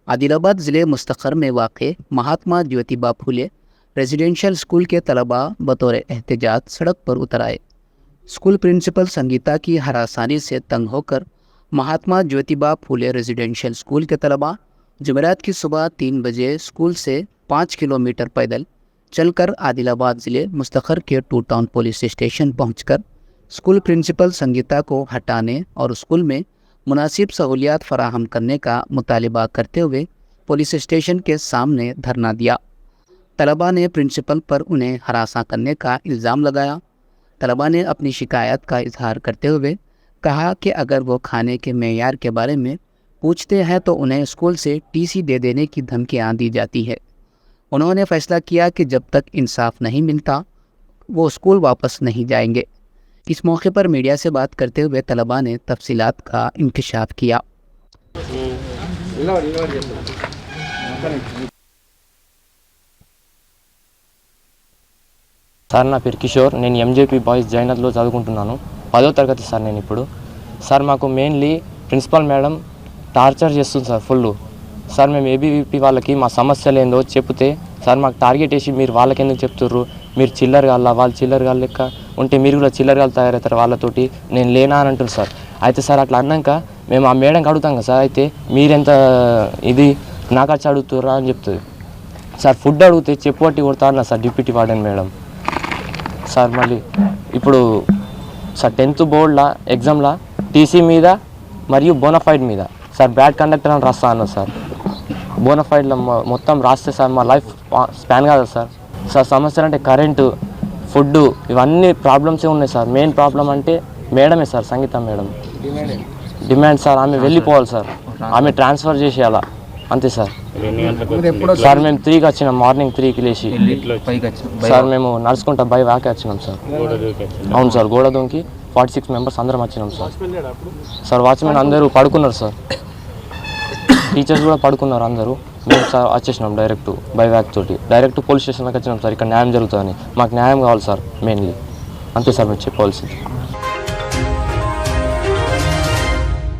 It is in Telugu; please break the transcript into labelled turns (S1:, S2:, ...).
S1: आदिलाबाद ज़िले मुस्तखर में वाक़ महात्मा ज्योतिबा फुले रेजिडेंशियल स्कूल के तलबा बतौर एहतजाज सड़क पर उतर आए। स्कूल प्रिंसिपल संगीता की हरासानी से तंग होकर महात्मा ज्योतिबा फुले रेजिडेंशियल स्कूल के तलबा जुमेरात की सुबह 3 बजे स्कूल से 5 किलोमीटर पैदल चलकर आदिलाबाद ज़िले मुस्तखर के टू टाउन पुलिस स्टेशन पहुंचकर स्कूल प्रिंसिपल संगीता को हटाने और स्कूल में मुनासिब सहूलियात फराहम करने का मुतालिबा करते हुए पुलिस स्टेशन के सामने धरना दिया। तलबा ने प्रिंसिपल पर उन्हें हरासा करने का इल्ज़ाम लगाया। तलबा ने अपनी शिकायत का इजहार करते हुए कहा कि अगर वो खाने के मेयार के बारे में पूछते हैं तो उन्हें स्कूल से टीसी दे देने की धमकियां दी जाती है। उन्होंने फैसला किया कि जब तक इंसाफ नहीं मिलता वो स्कूल वापस नहीं जाएंगे। इस मौके पर मीडिया से बात करते हुए तलबा ने तफसीलात का इंकशाफ किया।
S2: సార్ నా పేరు కిషోర్, నేను ఎంజేపీ బాయ్స్ జైనత్లో చదువుకుంటున్నాను. 10వ తరగతి సార్ నేను ఇప్పుడు. సార్ మాకు మెయిన్లీ ప్రిన్సిపల్ మేడం టార్చర్ చేస్తుంది సార్ ఫుల్. సార్ మేము ఏబీవీపీ వాళ్ళకి మా సమస్యలు ఏందో చెప్తే సార్ మాకు టార్గెట్ వేసి మీరు వాళ్ళకి ఎందుకు చెప్తుర్రు, మీరు చిల్లర గాళ్ళ వాళ్ళు చిల్లర గాళ్ళ లెక్క ఉంటే మీరు కూడా చిల్లర గాళ్ళు తయారవుతారు వాళ్ళతోటి, నేను లేనా అని అంటారు సార్. అయితే సార్ అట్లా అన్నాక మేము ఆ మేడంకి అడుగుతాం కదా సార్, అయితే మీరెంత ఇది నాకు వచ్చి అడుగుతుర్రా అని చెప్తుంది సార్. ఫుడ్ అడిగితే చెప్పబట్టి కొడతా అన్నా sir deputy warden madam. Sir మళ్ళీ ఇప్పుడు సార్ 10th బోర్డులో ఎగ్జామ్లో టీసీ మీద మరియు బోనఫైడ్ మీద సార్ బ్యాడ్ కండక్టర్ అని రాస్తా అన్నారు సార్. బోనఫైడ్లో మొత్తం రాస్తే సార్ మా లైఫ్ స్పాన్ కాదు సార్. సార్ సమస్యలు అంటే కరెంటు, ఫుడ్డు, ఇవన్నీ ప్రాబ్లమ్సే ఉన్నాయి సార్. మెయిన్ ప్రాబ్లం అంటే మేడమే సార్, సంగీత మేడం డిమాండ్ సార్. ఆమె వెళ్ళిపోవాలి సార్, ఆమె ట్రాన్స్ఫర్ చేసేయాలా అంతే సార్. సార్ మేము 3కి వచ్చినాం, మార్నింగ్ 3కి లేచి సార్ మేము నడుచుకుంటా బై వాకే వచ్చినాం సార్. అవును సార్, గోడ దొంకి 46 మెంబర్స్ అందరం వచ్చినాం సార్. సార్ వాచ్మెన్ అందరూ పడుకున్నారు సార్, టీచర్స్ కూడా పడుకున్నారు అందరూ. మేము సార్ వచ్చేసినాం డైరెక్ట్ బై వ్యాక్ తోటి డైరెక్ట్ పోలీస్ స్టేషన్కి వచ్చినాం సార్. ఇక్కడ న్యాయం జరుగుతుందని మాకు న్యాయం కావాలి సార్ మెయిన్లీ, అంతే సార్ మేము చెప్పవలసింది.